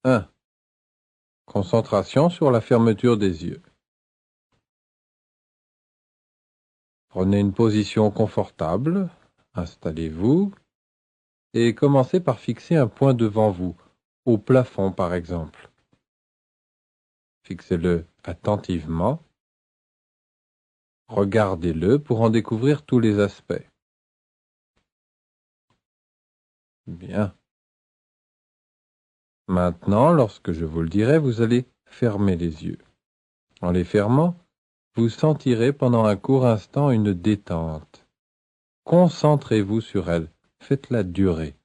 1. Concentration sur la fermeture des yeux. Prenez une position confortable, installez-vous et commencez par fixer un point devant vous, au plafond par exemple. Fixez-le attentivement, regardez-le pour en découvrir tous les aspects. Bien. Maintenant, lorsque je vous le dirai, vous allez fermer les yeux. En les fermant, vous sentirez pendant un court instant une détente. Concentrez-vous sur elle, faites-la durer.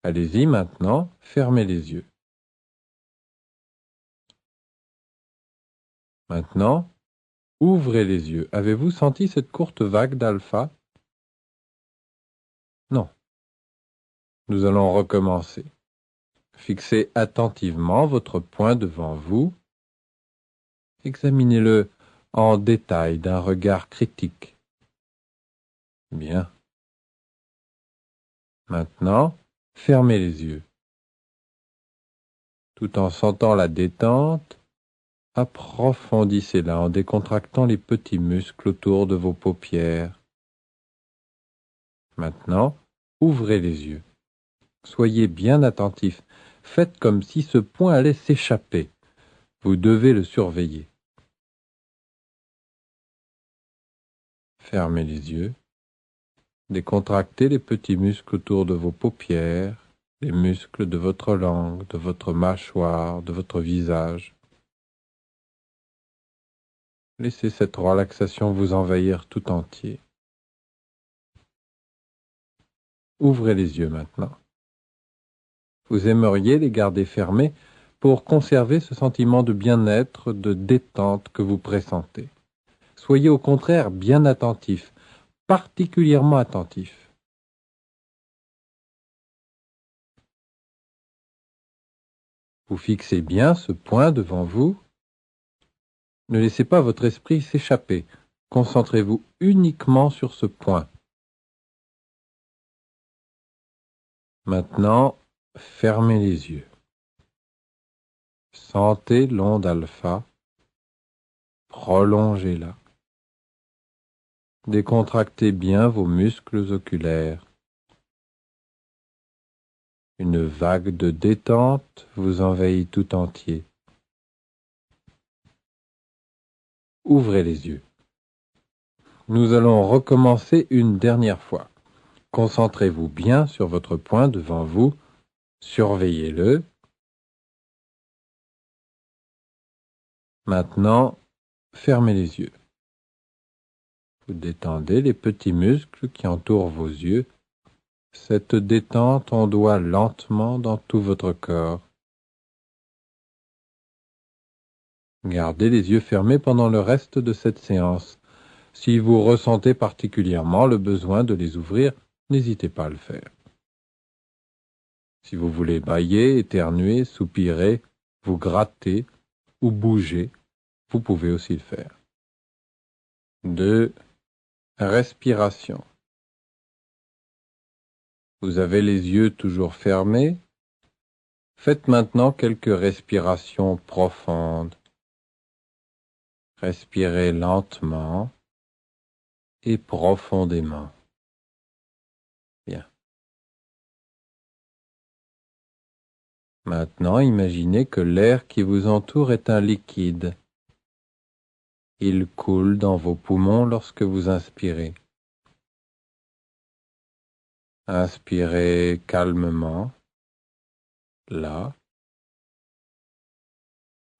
Allez-y maintenant, fermez les yeux. Maintenant, ouvrez les yeux. Avez-vous senti cette courte vague d'alpha? Non. Nous allons recommencer. Fixez attentivement votre point devant vous. Examinez-le en détail d'un regard critique. Bien. Maintenant, fermez les yeux. Tout en sentant la détente, approfondissez-la en décontractant les petits muscles autour de vos paupières. Maintenant, ouvrez les yeux. Soyez bien attentif. Faites comme si ce point allait s'échapper. Vous devez le surveiller. Fermez les yeux. Décontractez les petits muscles autour de vos paupières, les muscles de votre langue, de votre mâchoire, de votre visage. Laissez cette relaxation vous envahir tout entier. Ouvrez les yeux maintenant. Vous aimeriez les garder fermés pour conserver ce sentiment de bien-être, de détente que vous pressentez. Soyez au contraire bien attentif, particulièrement attentif. Vous fixez bien ce point devant vous. Ne laissez pas votre esprit s'échapper. Concentrez-vous uniquement sur ce point. Maintenant, fermez les yeux. Sentez l'onde alpha. Prolongez-la. Décontractez bien vos muscles oculaires. Une vague de détente vous envahit tout entier. Ouvrez les yeux. Nous allons recommencer une dernière fois. Concentrez-vous bien sur votre point devant vous. Surveillez-le. Maintenant, fermez les yeux. Vous détendez les petits muscles qui entourent vos yeux. Cette détente ondoie lentement dans tout votre corps. Gardez les yeux fermés pendant le reste de cette séance. Si vous ressentez particulièrement le besoin de les ouvrir, n'hésitez pas à le faire. Si vous voulez bâiller, éternuer, soupirer, vous gratter ou bouger, vous pouvez aussi le faire. 2. Respiration. Vous avez les yeux toujours fermés. Faites maintenant quelques respirations profondes. Respirez lentement et profondément. Bien. Maintenant, imaginez que l'air qui vous entoure est un liquide. Il coule dans vos poumons lorsque vous inspirez. Inspirez calmement. Là.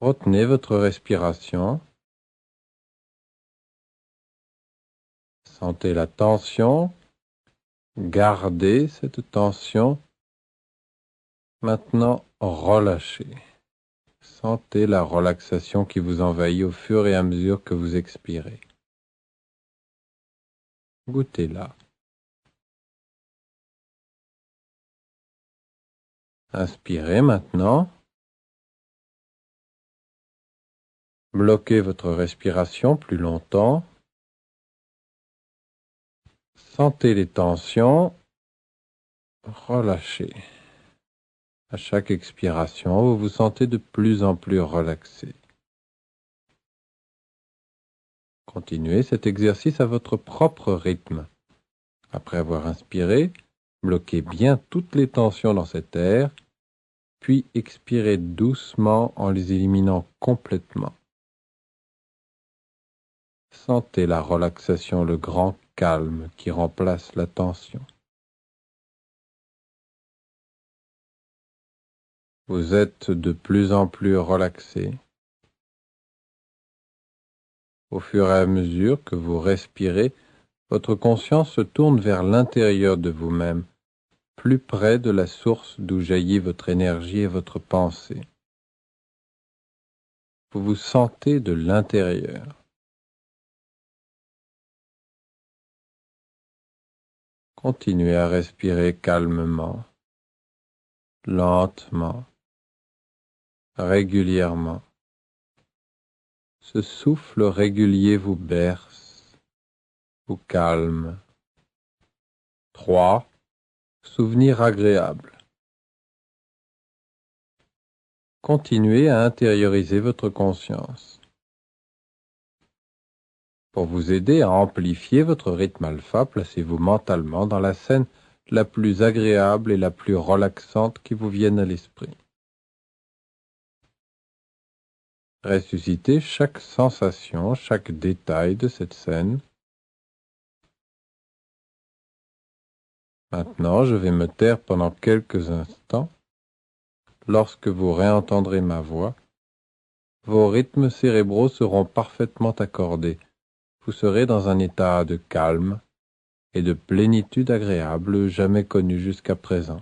Retenez votre respiration. Sentez la tension. Gardez cette tension. Maintenant, relâchez. Sentez la relaxation qui vous envahit au fur et à mesure que vous expirez. Goûtez-la. Inspirez maintenant. Bloquez votre respiration plus longtemps. Sentez les tensions. relâchez. À chaque expiration, vous vous sentez de plus en plus relaxé. Continuez cet exercice à votre propre rythme. Après avoir inspiré, bloquez bien toutes les tensions dans cet air, puis expirez doucement en les éliminant complètement. Sentez la relaxation, le grand calme qui remplace la tension. Vous êtes de plus en plus relaxé. Au fur et à mesure que vous respirez, votre conscience se tourne vers l'intérieur de vous-même, plus près de la source d'où jaillit votre énergie et votre pensée. Vous vous sentez de l'intérieur. Continuez à respirer calmement, lentement, régulièrement. Ce souffle régulier vous berce, vous calme. 3. Souvenirs agréables. Continuez à intérioriser votre conscience. Pour vous aider à amplifier votre rythme alpha, placez-vous mentalement dans la scène la plus agréable et la plus relaxante qui vous vienne à l'esprit. Ressuscitez chaque sensation, chaque détail de cette scène. Maintenant, je vais me taire pendant quelques instants. Lorsque vous réentendrez ma voix, vos rythmes cérébraux seront parfaitement accordés. Vous serez dans un état de calme et de plénitude agréable jamais connu jusqu'à présent.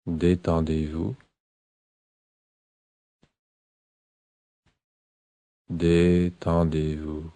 Détendez-vous. Détendez-vous.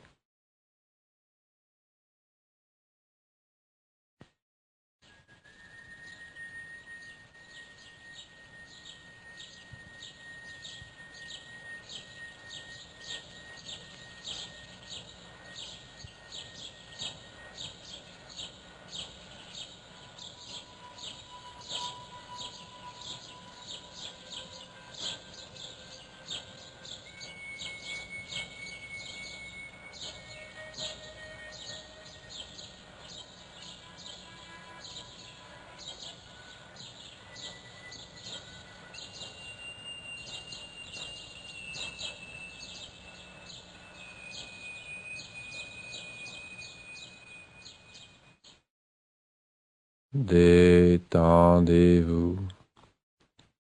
Détendez-vous.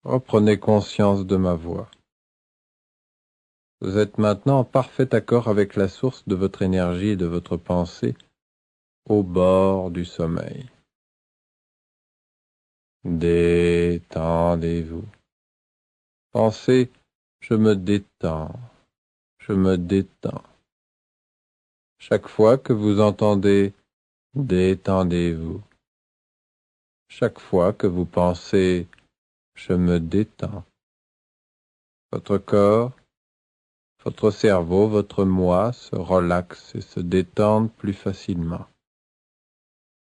Reprenez conscience de ma voix. Vous êtes maintenant en parfait accord avec la source de votre énergie et de votre pensée, au bord du sommeil. Détendez-vous. Pensez, je me détends, je me détends. Chaque fois que vous entendez « détendez-vous », chaque fois que vous pensez « je me détends », votre corps, votre cerveau, votre moi se relaxent et se détendent plus facilement.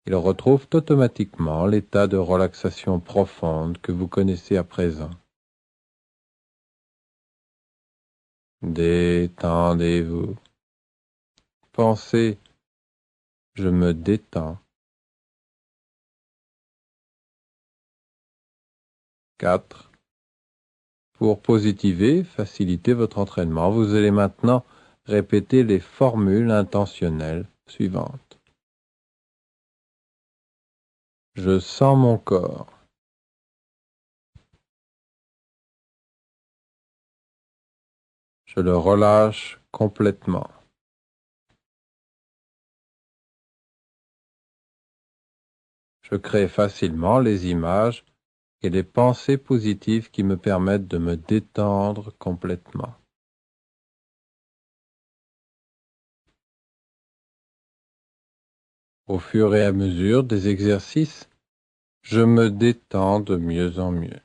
Ils retrouvent automatiquement l'état de relaxation profonde que vous connaissez à présent. Détendez-vous. Pensez, je me détends. 4. Pour positiver, faciliter votre entraînement, vous allez maintenant répéter les formules intentionnelles suivantes. Je sens mon corps. Je le relâche complètement. Je crée facilement les images et les pensées positives qui me permettent de me détendre complètement. Au fur et à mesure des exercices, je me détends de mieux en mieux.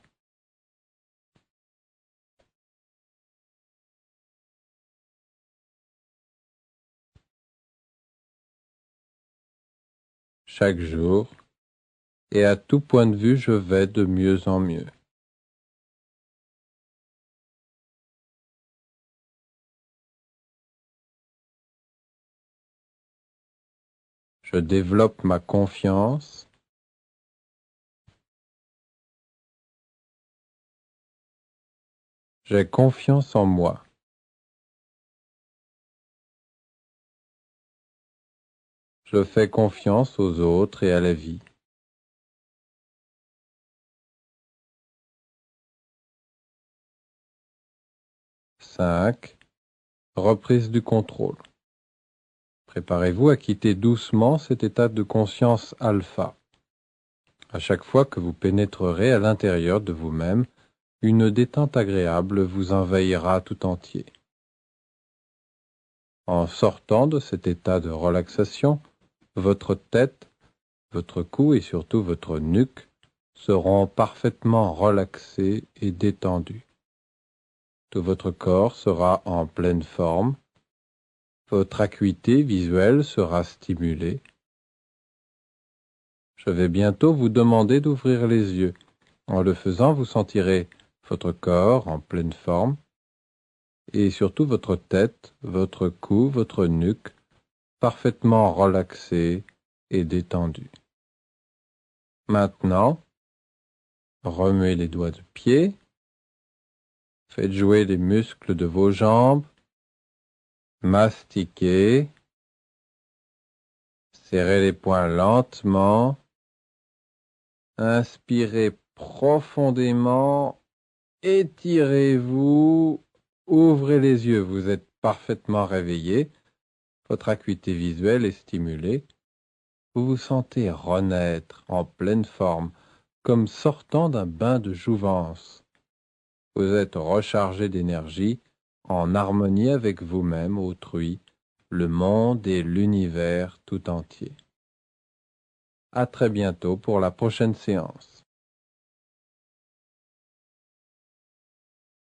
Chaque jour, et à tout point de vue, je vais de mieux en mieux. Je développe ma confiance. J'ai confiance en moi. Je fais confiance aux autres et à la vie. Cinq. Reprise du contrôle. Préparez-vous à quitter doucement cet état de conscience alpha. À chaque fois que vous pénétrerez à l'intérieur de vous-même, une détente agréable vous envahira tout entier. En sortant de cet état de relaxation, votre tête, votre cou et surtout votre nuque seront parfaitement relaxés et détendus. Tout votre corps sera en pleine forme. Votre acuité visuelle sera stimulée. Je vais bientôt vous demander d'ouvrir les yeux. En le faisant, vous sentirez votre corps en pleine forme et surtout votre tête, votre cou, votre nuque parfaitement relaxés et détendus. Maintenant, remuez les doigts de pied, faites jouer les muscles de vos jambes, mastiquez, serrez les poings lentement, inspirez profondément, étirez-vous, ouvrez les yeux, vous êtes parfaitement réveillé, votre acuité visuelle est stimulée, vous vous sentez renaître en pleine forme, comme sortant d'un bain de jouvence. Vous êtes rechargé d'énergie, en harmonie avec vous-même, autrui, le monde et l'univers tout entier. À très bientôt pour la prochaine séance.